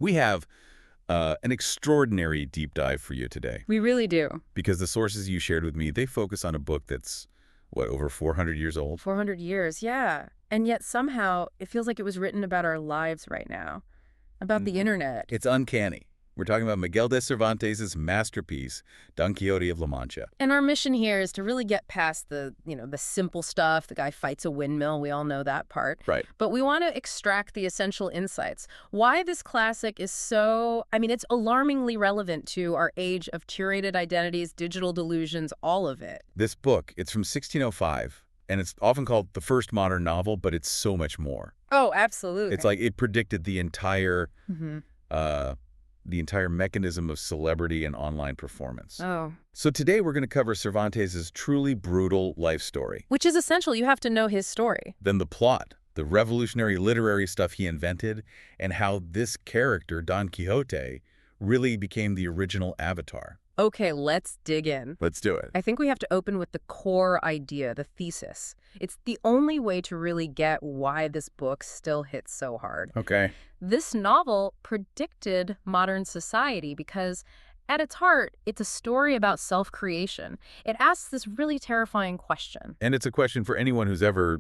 We have an extraordinary deep dive for you today. We really do. Because the sources you shared with me, they focus on a book that's, what, over 400 years old? 400 years, yeah. And yet somehow it feels like it was written about our lives right now, about the internet. It's uncanny. We're talking about Miguel de Cervantes' masterpiece, Don Quixote of La Mancha. And our mission here is to really get past the simple stuff. The guy fights a windmill. We all know that part. Right. But we want to extract the essential insights. Why this classic is so, it's alarmingly relevant to our age of curated identities, digital delusions, all of it. This book, it's from 1605, and it's often called the first modern novel, but it's so much more. Oh, absolutely. It's like it predicted the entire mechanism of celebrity and online performance. Oh. So today we're going to cover Cervantes' truly brutal life story. Which is essential. You have to know his story. Then the plot, the revolutionary literary stuff he invented, and how this character, Don Quixote, really became the original avatar. Okay, let's dig in. Let's do it. I think we have to open with the core idea, the thesis. It's the only way to really get why this book still hits so hard. Okay. This novel predicted modern society because, at its heart, it's a story about self-creation. It asks this really terrifying question. And it's a question for anyone who's ever,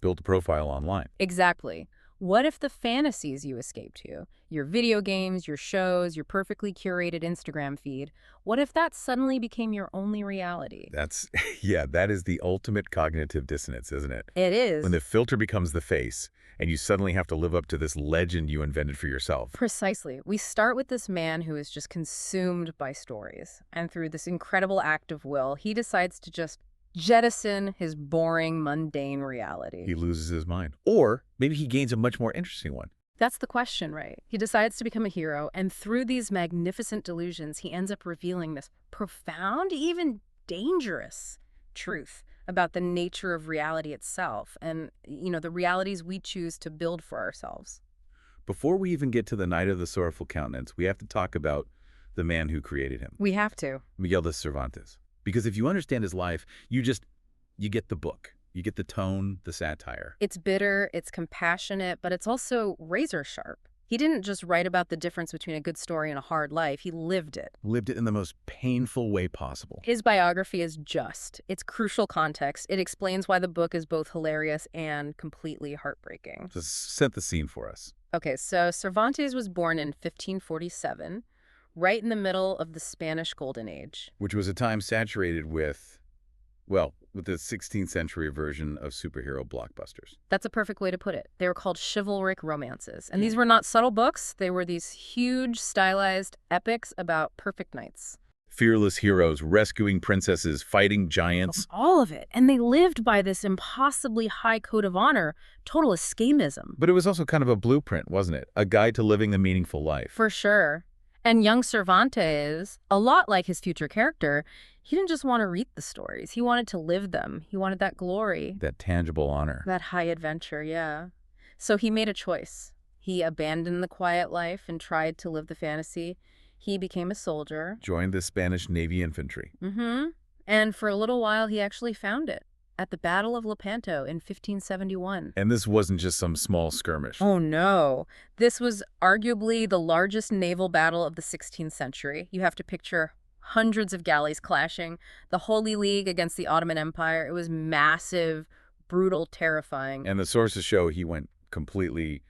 built a profile online. Exactly. What if the fantasies you escape to, your video games, your shows, your perfectly curated Instagram feed, what if that suddenly became your only reality? That is the ultimate cognitive dissonance, isn't it? It is. When the filter becomes the face, and you suddenly have to live up to this legend you invented for yourself. Precisely. We start with this man who is just consumed by stories. And through this incredible act of will, he decides to just jettison his boring, mundane reality. He loses his mind. Or maybe he gains a much more interesting one. That's the question, right? He decides to become a hero, and through these magnificent delusions, he ends up revealing this profound, even dangerous truth about the nature of reality itself and, the realities we choose to build for ourselves. Before we even get to the Night of the Sorrowful Countenance, we have to talk about the man who created him. We have to. Miguel de Cervantes. Because if you understand his life, you get the book. You get the tone, the satire. It's bitter, it's compassionate, but it's also razor sharp. He didn't just write about the difference between a good story and a hard life. He lived it. Lived it in the most painful way possible. His biography is just. It's crucial context. It explains why the book is both hilarious and completely heartbreaking. Just set the scene for us. Okay, so Cervantes was born in 1547, right in the middle of the Spanish Golden Age. Which was a time saturated with the 16th century version of superhero blockbusters. That's a perfect way to put it. They were called chivalric romances. And these were not subtle books. They were these huge, stylized epics about perfect knights. Fearless heroes, rescuing princesses, fighting giants. All of it. And they lived by this impossibly high code of honor, total escapism. But it was also kind of a blueprint, wasn't it? A guide to living a meaningful life. For sure. And young Cervantes, a lot like his future character, he didn't just want to read the stories. He wanted to live them. He wanted that glory. That tangible honor. That high adventure, yeah. So he made a choice. He abandoned the quiet life and tried to live the fantasy. He became a soldier. Joined the Spanish Navy Infantry. And for a little while, he actually found it at the Battle of Lepanto in 1571. And this wasn't just some small skirmish. Oh, no. This was arguably the largest naval battle of the 16th century. You have to picture hundreds of galleys clashing, the Holy League against the Ottoman Empire. It was massive, brutal, terrifying. And the sources show he went completely,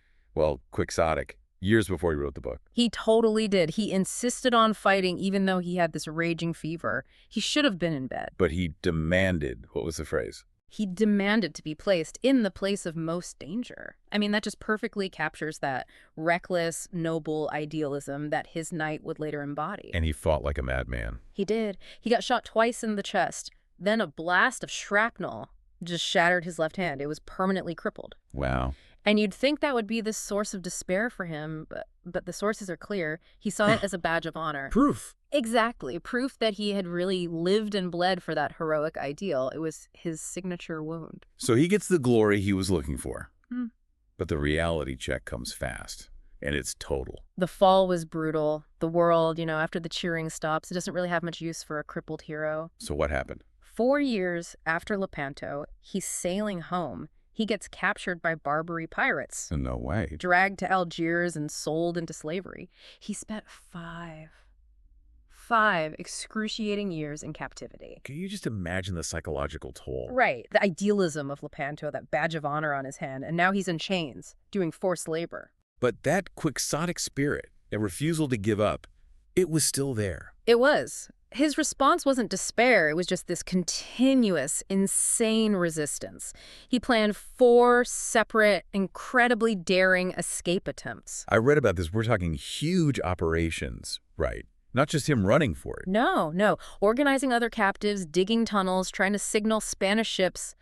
quixotic years before he wrote the book. He totally did. He insisted on fighting even though he had this raging fever. He should have been in bed. But he demanded, what was the phrase? He demanded to be placed in the place of most danger. That just perfectly captures that reckless, noble idealism that his knight would later embody. And he fought like a madman. He did. He got shot twice in the chest. Then a blast of shrapnel just shattered his left hand. It was permanently crippled. Wow. And you'd think that would be this source of despair for him, but the sources are clear. He saw it as a badge of honor. Proof. Exactly. Proof that he had really lived and bled for that heroic ideal. It was his signature wound. So he gets the glory he was looking for. But the reality check comes fast. And it's total. The fall was brutal. The world, after the cheering stops, it doesn't really have much use for a crippled hero. So what happened? 4 years after Lepanto, he's sailing home. He gets captured by Barbary pirates, No way. dragged to Algiers and sold into slavery. He spent five excruciating years in captivity. Can you just imagine the psychological toll? Right, the idealism of Lepanto, that badge of honor on his hand, and now he's in chains, doing forced labor. But that quixotic spirit, a refusal to give up, it was still there. It was. His response wasn't despair, it was just this continuous, insane resistance. He planned 4 separate, incredibly daring escape attempts. I read about this. We're talking huge operations, right? Not just him running for it. No. Organizing other captives, digging tunnels, trying to signal Spanish ships,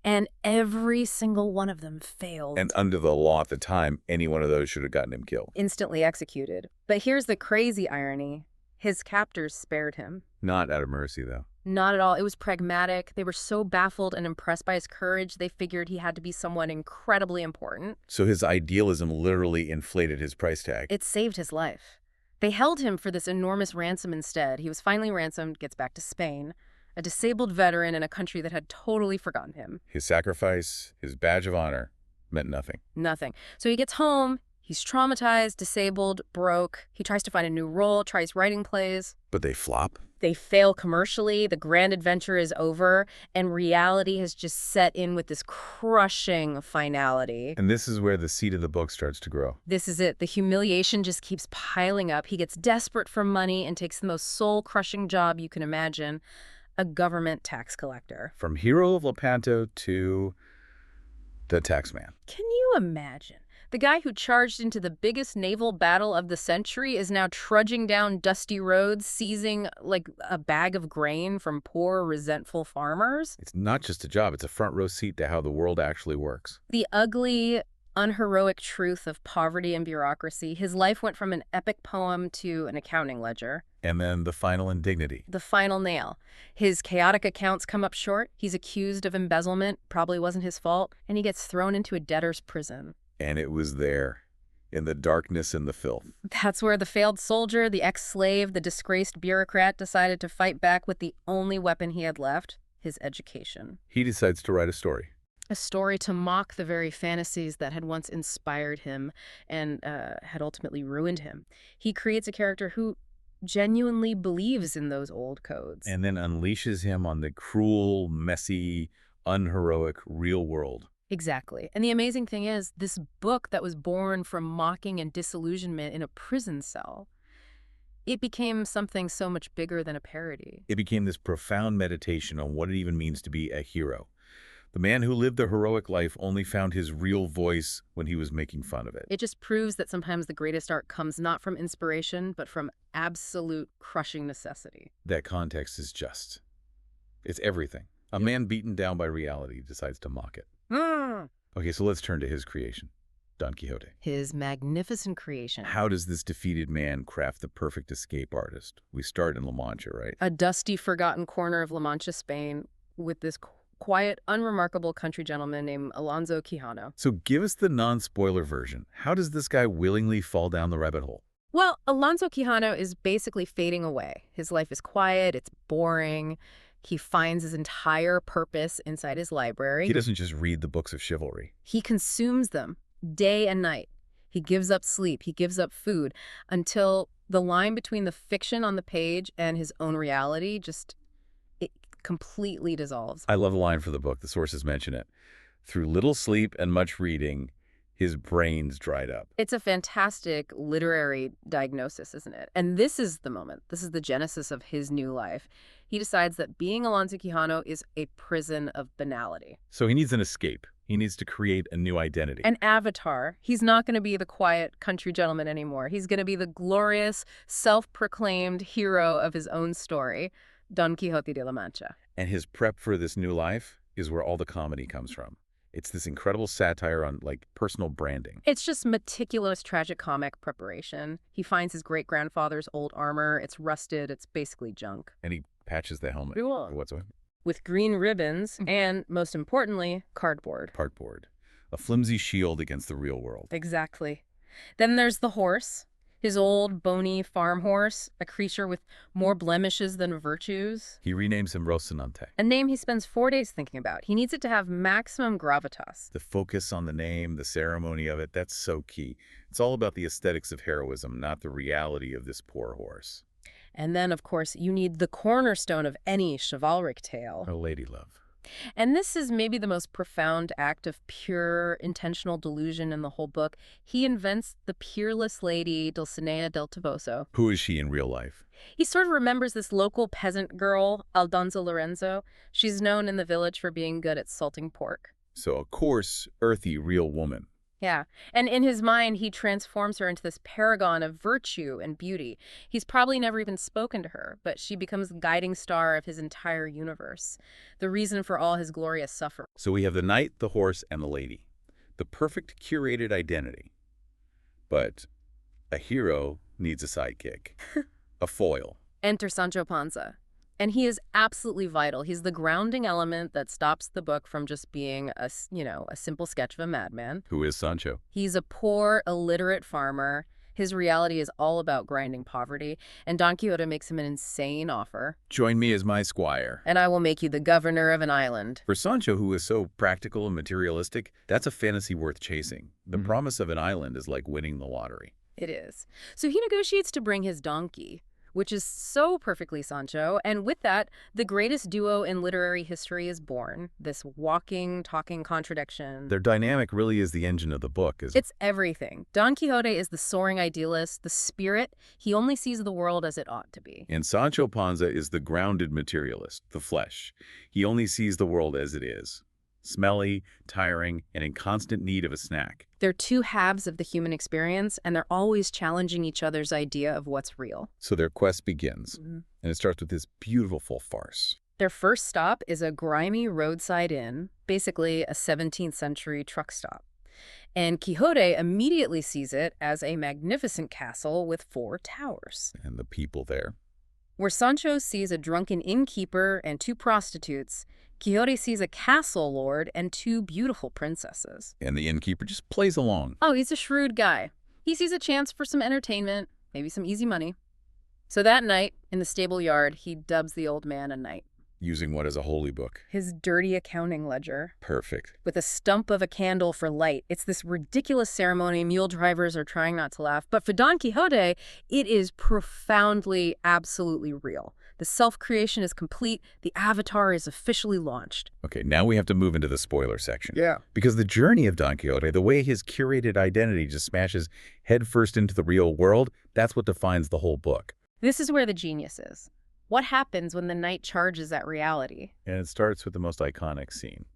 and every single one of them failed. And under the law at the time, any one of those should have gotten him killed. Instantly executed. But here's the crazy irony. His captors spared him. Not out of mercy, though. Not at all. It was pragmatic. They were so baffled and impressed by his courage, they figured he had to be someone incredibly important. So his idealism literally inflated his price tag. It saved his life. They held him for this enormous ransom instead. He was finally ransomed, gets back to Spain, a disabled veteran in a country that had totally forgotten him. His sacrifice, his badge of honor, meant nothing. Nothing. So he gets home. He's traumatized, disabled, broke. He tries to find a new role, tries writing plays. But they flop. They fail commercially, the grand adventure is over, and reality has just set in with this crushing finality. And this is where the seed of the book starts to grow. This is it. The humiliation just keeps piling up. He gets desperate for money and takes the most soul-crushing job you can imagine, a government tax collector. From hero of Lepanto to the taxman. Can you imagine? The guy who charged into the biggest naval battle of the century is now trudging down dusty roads, seizing like a bag of grain from poor, resentful farmers. It's not just a job, it's a front row seat to how the world actually works. The ugly, unheroic truth of poverty and bureaucracy. His life went from an epic poem to an accounting ledger. And then the final indignity. The final nail. His chaotic accounts come up short. He's accused of embezzlement, probably wasn't his fault, and he gets thrown into a debtor's prison. And it was there, in the darkness and the filth. That's where the failed soldier, the ex-slave, the disgraced bureaucrat decided to fight back with the only weapon he had left, his education. He decides to write a story. A story to mock the very fantasies that had once inspired him and had ultimately ruined him. He creates a character who genuinely believes in those old codes. And then unleashes him on the cruel, messy, unheroic real world. Exactly. And the amazing thing is, this book that was born from mocking and disillusionment in a prison cell, it became something so much bigger than a parody. It became this profound meditation on what it even means to be a hero. The man who lived the heroic life only found his real voice when he was making fun of it. It just proves that sometimes the greatest art comes not from inspiration, but from absolute crushing necessity. That context is just. It's everything. A man beaten down by reality decides to mock it. Okay, so let's turn to his creation, Don Quixote. His magnificent creation. How does this defeated man craft the perfect escape artist? We start in La Mancha, right? A dusty, forgotten corner of La Mancha, Spain, with this quiet, unremarkable country gentleman named Alonso Quijano. So give us the non-spoiler version. How does this guy willingly fall down the rabbit hole? Well, Alonso Quijano is basically fading away. His life is quiet, it's boring. He finds his entire purpose inside his library. He doesn't just read the books of chivalry. He consumes them day and night. He gives up sleep, he gives up food, until the line between the fiction on the page and his own reality it completely dissolves. I love the line for the book. The sources mention it. Through little sleep and much reading, his brain's dried up. It's a fantastic literary diagnosis, isn't it? And this is the moment. This is the genesis of his new life. He decides that being Alonso Quijano is a prison of banality. So he needs an escape. He needs to create a new identity. An avatar. He's not going to be the quiet country gentleman anymore. He's going to be the glorious, self-proclaimed hero of his own story, Don Quixote de la Mancha. And his prep for this new life is where all the comedy comes from. It's this incredible satire on, personal branding. It's just meticulous tragicomic preparation. He finds his great-grandfather's old armor. It's rusted. It's basically junk. And he patches the helmet whatsoever. With green ribbons and, most importantly, cardboard. Cardboard. A flimsy shield against the real world. Exactly. Then there's the horse. His old, bony farm horse, a creature with more blemishes than virtues. He renames him Rocinante. A name he spends 4 days thinking about. He needs it to have maximum gravitas. The focus on the name, the ceremony of it, that's so key. It's all about the aesthetics of heroism, not the reality of this poor horse. And then, of course, you need the cornerstone of any chivalric tale. A lady love. And this is maybe the most profound act of pure, intentional delusion in the whole book. He invents the peerless lady Dulcinea del Toboso. Who is she in real life? He sort of remembers this local peasant girl, Aldonza Lorenzo. She's known in the village for being good at salting pork. So a coarse, earthy, real woman. Yeah, and in his mind, he transforms her into this paragon of virtue and beauty. He's probably never even spoken to her, but she becomes the guiding star of his entire universe, the reason for all his glorious suffering. So we have the knight, the horse, and the lady. The perfect curated identity. But a hero needs a sidekick. A foil. Enter Sancho Panza. And he is absolutely vital. He's the grounding element that stops the book from just being a simple sketch of a madman. Who is Sancho? He's a poor, illiterate farmer. His reality is all about grinding poverty, and Don Quixote makes him an insane offer. Join me as my squire. And I will make you the governor of an island. For Sancho, who is so practical and materialistic, that's a fantasy worth chasing. The promise of an island is like winning the lottery. It is. So he negotiates to bring his donkey, which is so perfectly Sancho, and with that, the greatest duo in literary history is born, this walking, talking contradiction. Their dynamic really is the engine of the book, isn't it? It's everything. Don Quixote is the soaring idealist, the spirit. He only sees the world as it ought to be. And Sancho Panza is the grounded materialist, the flesh. He only sees the world as it is. Smelly, tiring, and in constant need of a snack. They're two halves of the human experience, and they're always challenging each other's idea of what's real. So their quest begins, and it starts with this beautiful farce. Their first stop is a grimy roadside inn, basically a 17th century truck stop. And Quixote immediately sees it as a magnificent castle with 4 towers. And the people there. Where Sancho sees a drunken innkeeper and 2 prostitutes, Quixote sees a castle lord and 2 beautiful princesses. And the innkeeper just plays along. Oh, he's a shrewd guy. He sees a chance for some entertainment, maybe some easy money. So that night, in the stable yard, he dubs the old man a knight. Using what is a holy book. His dirty accounting ledger. Perfect. With a stump of a candle for light. It's this ridiculous ceremony. Mule drivers are trying not to laugh. But for Don Quixote, it is profoundly, absolutely real. The self-creation is complete. The avatar is officially launched. Okay, now we have to move into the spoiler section. Yeah. Because the journey of Don Quixote, the way his curated identity just smashes headfirst into the real world, that's what defines the whole book. This is where the genius is. What happens when the knight charges at reality? And it starts with the most iconic scene.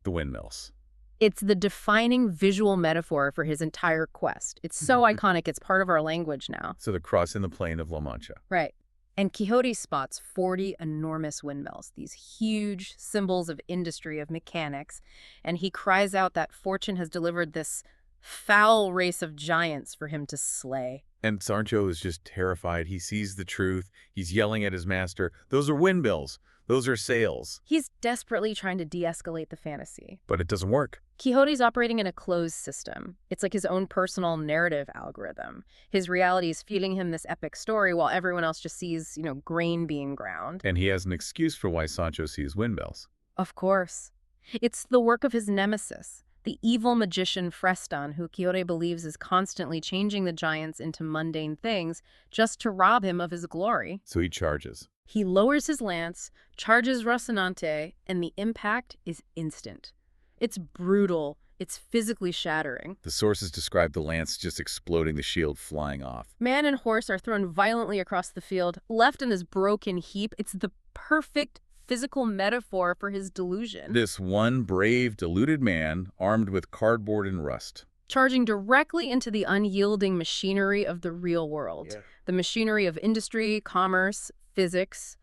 The windmills. It's the defining visual metaphor for his entire quest. It's so iconic, it's part of our language now. So they're crossing the plain of La Mancha. Right. And Quixote spots 40 enormous windmills, these huge symbols of industry, of mechanics, and he cries out that fortune has delivered this foul race of giants for him to slay. And Sancho is just terrified. He sees the truth. He's yelling at his master, "Those are windmills. Those are sails." He's desperately trying to de-escalate the fantasy. But it doesn't work. Quixote's operating in a closed system. It's like his own personal narrative algorithm. His reality is feeding him this epic story while everyone else just sees, grain being ground. And he has an excuse for why Sancho sees windmills. Of course. It's the work of his nemesis, the evil magician Freston, who Quixote believes is constantly changing the giants into mundane things just to rob him of his glory. So he charges. He lowers his lance, charges Rocinante, and the impact is instant. It's brutal. It's physically shattering. The sources describe the lance just exploding, the shield flying off. Man and horse are thrown violently across the field, left in this broken heap. It's the perfect physical metaphor for his delusion. This one brave, deluded man, armed with cardboard and rust. Charging directly into the unyielding machinery of the real world. Yeah. The machinery of industry, commerce, physics,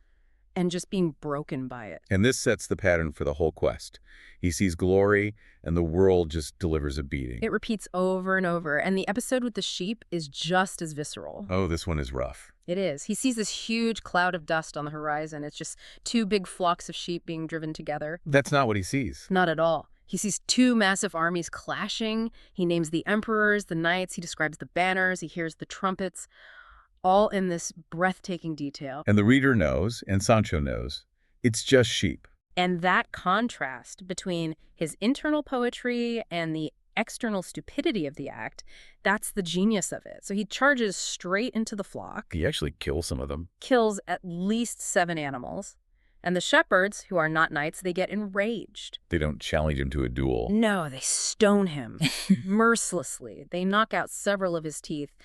and just being broken by it. And this sets the pattern for the whole quest. He sees glory, and the world just delivers a beating. It repeats over and over, and the episode with the sheep is just as visceral. Oh, this one is rough. It is. He sees this huge cloud of dust on the horizon. It's just 2 big flocks of sheep being driven together. That's not what he sees. Not at all. He sees two massive armies clashing. He names the emperors, the knights. He describes the banners. He hears the trumpets, all in this breathtaking detail. And the reader knows, and Sancho knows, it's just sheep. And that contrast between his internal poetry and the external stupidity of the act, that's the genius of it. So he charges straight into the flock. He actually kills some of them. Kills at least 7 animals. And the shepherds, who are not knights, they get enraged. They don't challenge him to a duel. No, they stone him mercilessly. They knock out several of his teeth.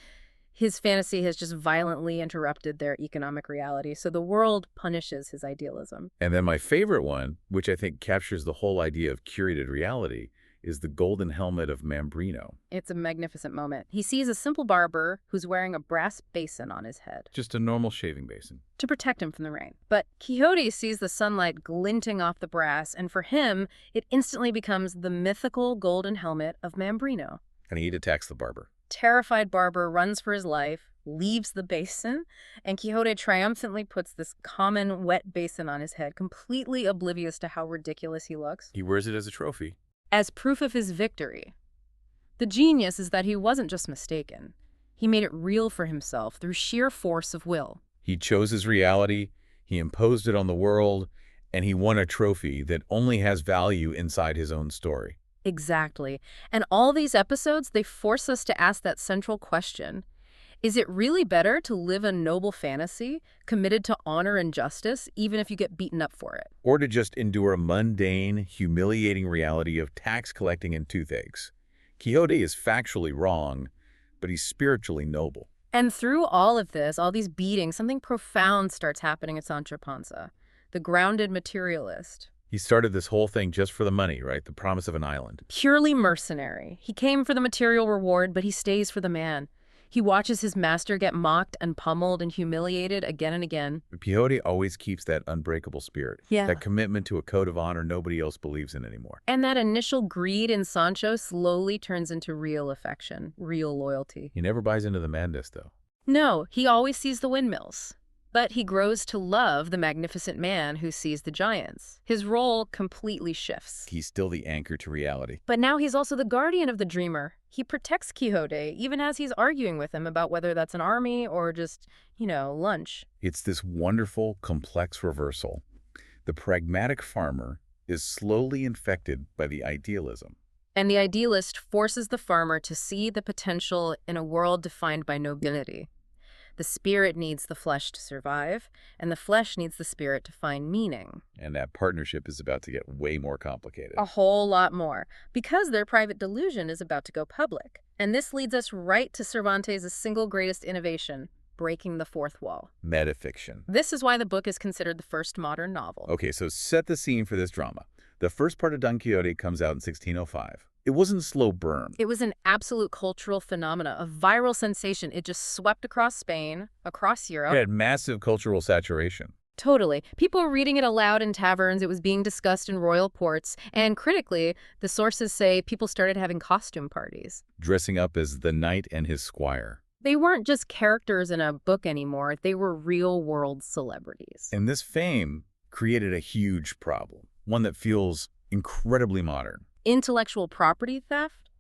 His fantasy has just violently interrupted their economic reality, so the world punishes his idealism. And then my favorite one, which I think captures the whole idea of curated reality, is the golden helmet of Mambrino. It's a magnificent moment. He sees a simple barber who's wearing a brass basin on his head. Just a normal shaving basin. To protect him from the rain. But Quixote sees the sunlight glinting off the brass, and for him, it instantly becomes the mythical golden helmet of Mambrino. And he attacks the barber. Terrified barber runs for his life, leaves the basin, and Quixote triumphantly puts this common wet basin on his head, completely oblivious to how ridiculous he looks. He wears it as a trophy. As proof of his victory. The genius is that he wasn't just mistaken. He made it real for himself through sheer force of will. He chose his reality, he imposed it on the world, and he won a trophy that only has value inside his own story. Exactly. And all these episodes, they force us to ask that central question. Is it really better to live a noble fantasy, committed to honor and justice, even if you get beaten up for it? Or to just endure a mundane, humiliating reality of tax collecting and toothaches? Quixote is factually wrong, but he's spiritually noble. And through all of this, all these beatings, something profound starts happening at Sancho Panza, the grounded materialist. He started this whole thing just for the money, right? The promise of an island. Purely mercenary. He came for the material reward, but he stays for the man. He watches his master get mocked and pummeled and humiliated again and again. Quixote always keeps that unbreakable spirit, that commitment to a code of honor nobody else believes in anymore. And that initial greed in Sancho slowly turns into real affection, real loyalty. He never buys into the madness, though. No, he always sees the windmills. But he grows to love the magnificent man who sees the giants. His role completely shifts. He's still the anchor to reality. But now he's also the guardian of the dreamer. He protects Quixote, even as he's arguing with him about whether that's an army or just, lunch. It's this wonderful, complex reversal. The pragmatic farmer is slowly infected by the idealism. And the idealist forces the farmer to see the potential in a world defined by nobility. The spirit needs the flesh to survive, and the flesh needs the spirit to find meaning. And that partnership is about to get way more complicated. A whole lot more, because their private delusion is about to go public. And this leads us right to Cervantes' single greatest innovation, breaking the fourth wall. Metafiction. This is why the book is considered the first modern novel. Okay, so set the scene for this drama. The first part of Don Quixote comes out in 1605. It wasn't a slow burn. It was an absolute cultural phenomena, a viral sensation. It just swept across Spain, across Europe. It had massive cultural saturation. Totally. People were reading it aloud in taverns. It was being discussed in royal courts. And critically, the sources say people started having costume parties. Dressing up as the knight and his squire. They weren't just characters in a book anymore. They were real-world celebrities. And this fame created a huge problem, one that feels incredibly modern. Intellectual property theft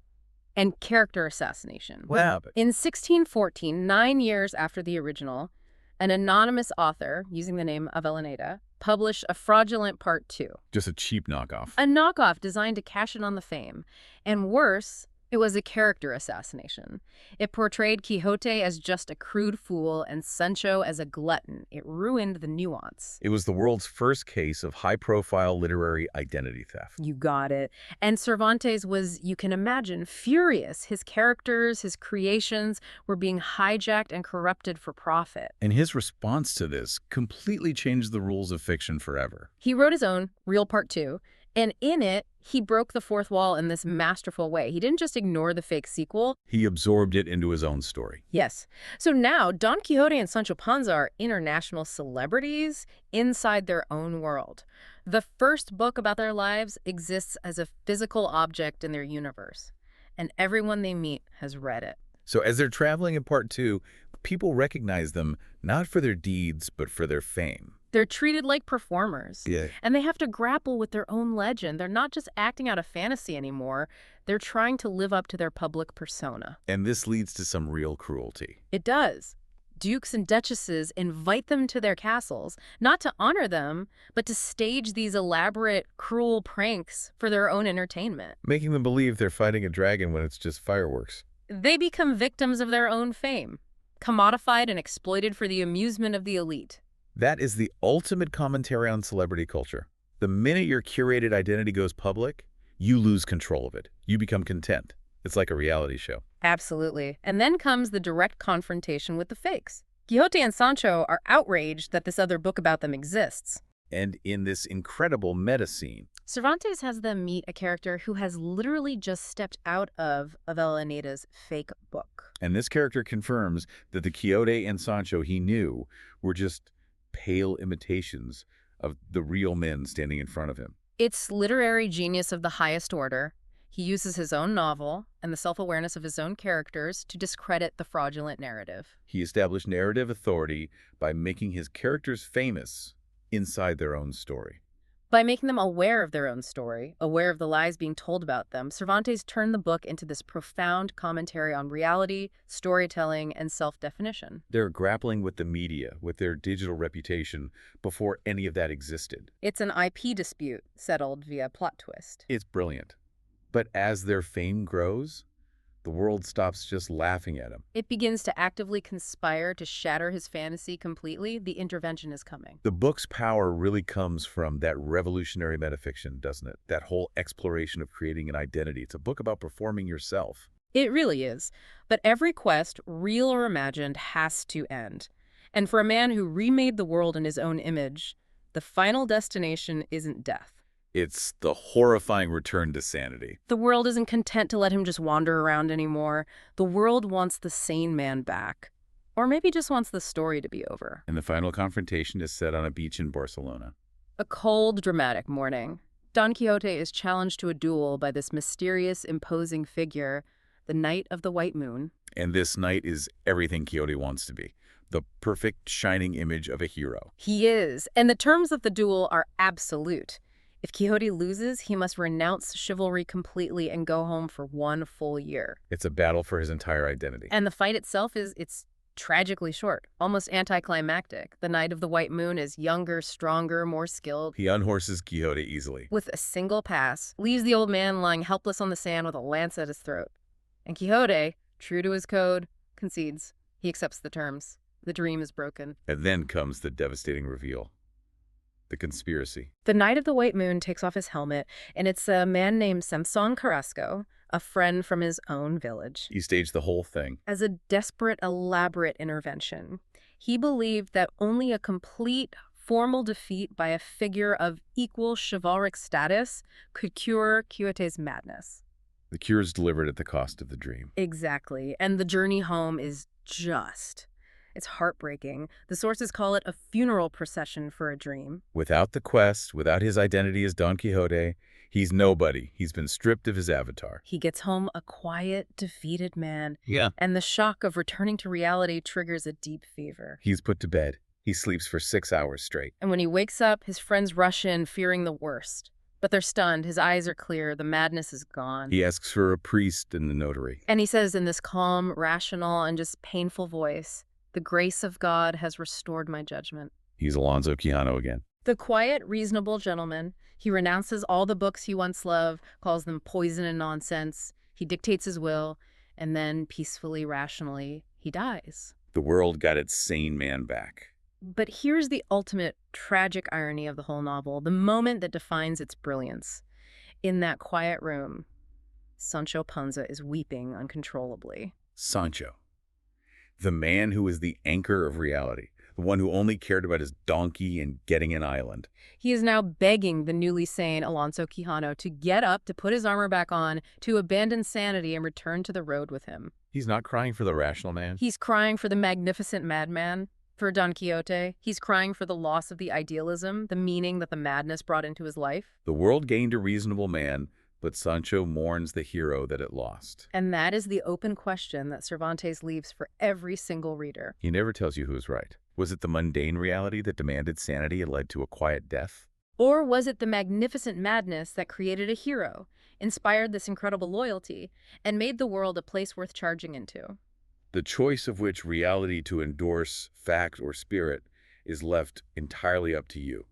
and character assassination. What happened? In 1614, 9 years after the original, an anonymous author, using the name Avellaneda, published a fraudulent part 2. Just a cheap knockoff. A knockoff designed to cash in on the fame. And worse, it was a character assassination. It portrayed Quixote as just a crude fool and Sancho as a glutton. It ruined the nuance. It was the world's first case of high-profile literary identity theft. You got it. And Cervantes was, you can imagine, furious. His characters, his creations were being hijacked and corrupted for profit. And his response to this completely changed the rules of fiction forever. He wrote his own, real part 2. And in it, he broke the fourth wall in this masterful way. He didn't just ignore the fake sequel. He absorbed it into his own story. Yes. So now, Don Quixote and Sancho Panza are international celebrities inside their own world. The first book about their lives exists as a physical object in their universe. And everyone they meet has read it. So as they're traveling in part 2, people recognize them not for their deeds, but for their fame. They're treated like performers. Yeah. And they have to grapple with their own legend. They're not just acting out a fantasy anymore. They're trying to live up to their public persona. And this leads to some real cruelty. It does. Dukes and duchesses invite them to their castles, not to honor them, but to stage these elaborate, cruel pranks for their own entertainment. Making them believe they're fighting a dragon when it's just fireworks. They become victims of their own fame, commodified and exploited for the amusement of the elite. That is the ultimate commentary on celebrity culture. The minute your curated identity goes public, you lose control of it. You become content. It's like a reality show. Absolutely. And then comes the direct confrontation with the fakes. Quixote and Sancho are outraged that this other book about them exists. And in this incredible meta scene, Cervantes has them meet a character who has literally just stepped out of Avellaneda's fake book. and this character confirms that the Quixote and Sancho he knew were just pale imitations of the real men standing in front of him. It's literary genius of the highest order. He uses his own novel and the self-awareness of his own characters to discredit the fraudulent narrative. He established narrative authority by making his characters famous inside their own story. By making them aware of their own story, aware of the lies being told about them, Cervantes turned the book into this profound commentary on reality, storytelling, and self-definition. They're grappling with the media, with their digital reputation, before any of that existed. It's an IP dispute settled via plot twist. It's brilliant. But as their fame grows, the world stops just laughing at him. It begins to actively conspire to shatter his fantasy completely. The intervention is coming. The book's power really comes from that revolutionary metafiction, doesn't it? That whole exploration of creating an identity. It's a book about performing yourself. It really is. But every quest, real or imagined, has to end. And for a man who remade the world in his own image, the final destination isn't death. It's the horrifying return to sanity. The world isn't content to let him just wander around anymore. The world wants the sane man back. Or maybe just wants the story to be over. And the final confrontation is set on a beach in Barcelona. A cold, dramatic morning. Don Quixote is challenged to a duel by this mysterious, imposing figure, the Knight of the White Moon. And this knight is everything Quixote wants to be. The perfect shining image of a hero. He is. And the terms of the duel are absolute. If Quixote loses, he must renounce chivalry completely and go home for 1 full year. It's a battle for his entire identity. And the fight itself it's tragically short, almost anticlimactic. The Knight of the White Moon is younger, stronger, more skilled. He unhorses Quixote easily. With a single pass, leaves the old man lying helpless on the sand with a lance at his throat. And Quixote, true to his code, concedes. He accepts the terms. The dream is broken. And then comes the devastating reveal. The conspiracy. The Knight of the White Moon takes off his helmet, and it's a man named Samson Carrasco, a friend from his own village. He staged the whole thing. As a desperate, elaborate intervention. He believed that only a complete, formal defeat by a figure of equal chivalric status could cure Quixote's madness. The cure is delivered at the cost of the dream. Exactly. And the journey home is it's heartbreaking. The sources call it a funeral procession for a dream. Without the quest, without his identity as Don Quixote, he's nobody. He's been stripped of his avatar. He gets home a quiet, defeated man. Yeah. And the shock of returning to reality triggers a deep fever. He's put to bed. He sleeps for 6 hours straight. And when he wakes up, his friends rush in, fearing the worst. But they're stunned. His eyes are clear. The madness is gone. He asks for a priest and the notary. And he says in this calm, rational, and just painful voice, "The grace of God has restored my judgment." He's Alonso Quijano again. The quiet, reasonable gentleman. He renounces all the books he once loved, calls them poison and nonsense. He dictates his will, and then, peacefully, rationally, he dies. The world got its sane man back. But here's the ultimate tragic irony of the whole novel, the moment that defines its brilliance. In that quiet room, Sancho Panza is weeping uncontrollably. Sancho. The man who was the anchor of reality. The one who only cared about his donkey and getting an island. He is now begging the newly sane Alonso Quijano to get up, to put his armor back on, to abandon sanity and return to the road with him. He's not crying for the rational man. He's crying for the magnificent madman, for Don Quixote. He's crying for the loss of the idealism, the meaning that the madness brought into his life. The world gained a reasonable man, but Sancho mourns the hero that it lost. And that is the open question that Cervantes leaves for every single reader. He never tells you who's right. Was it the mundane reality that demanded sanity and led to a quiet death? Or was it the magnificent madness that created a hero, inspired this incredible loyalty, and made the world a place worth charging into? The choice of which reality to endorse, fact, or spirit is left entirely up to you.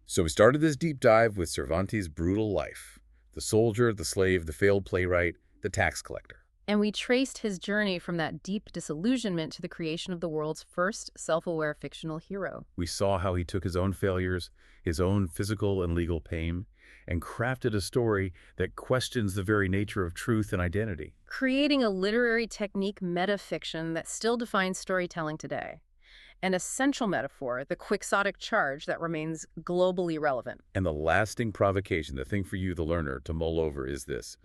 So we started this deep dive with Cervantes' brutal life. The soldier, the slave, the failed playwright, the tax collector. And we traced his journey from that deep disillusionment to the creation of the world's first self-aware fictional hero. We saw how he took his own failures, his own physical and legal pain, and crafted a story that questions the very nature of truth and identity. Creating a literary technique metafiction that still defines storytelling today. An essential metaphor, the quixotic charge that remains globally relevant. And the lasting provocation, the thing for you, the learner, to mull over is this.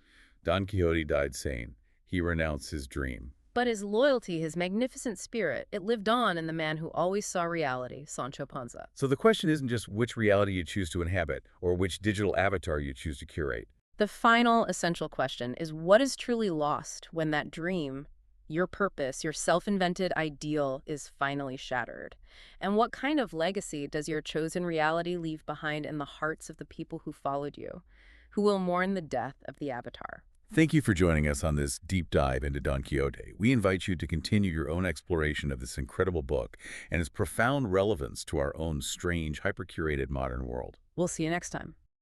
Don Quixote died sane. He renounced his dream. But his loyalty, his magnificent spirit, it lived on in the man who always saw reality, Sancho Panza. So the question isn't just which reality you choose to inhabit or which digital avatar you choose to curate. The final essential question is what is truly lost when that dream, your purpose, your self-invented ideal is finally shattered? And what kind of legacy does your chosen reality leave behind in the hearts of the people who followed you, who will mourn the death of the avatar? Thank you for joining us on this deep dive into Don Quixote. We invite you to continue your own exploration of this incredible book and its profound relevance to our own strange, hyper-curated modern world. We'll see you next time.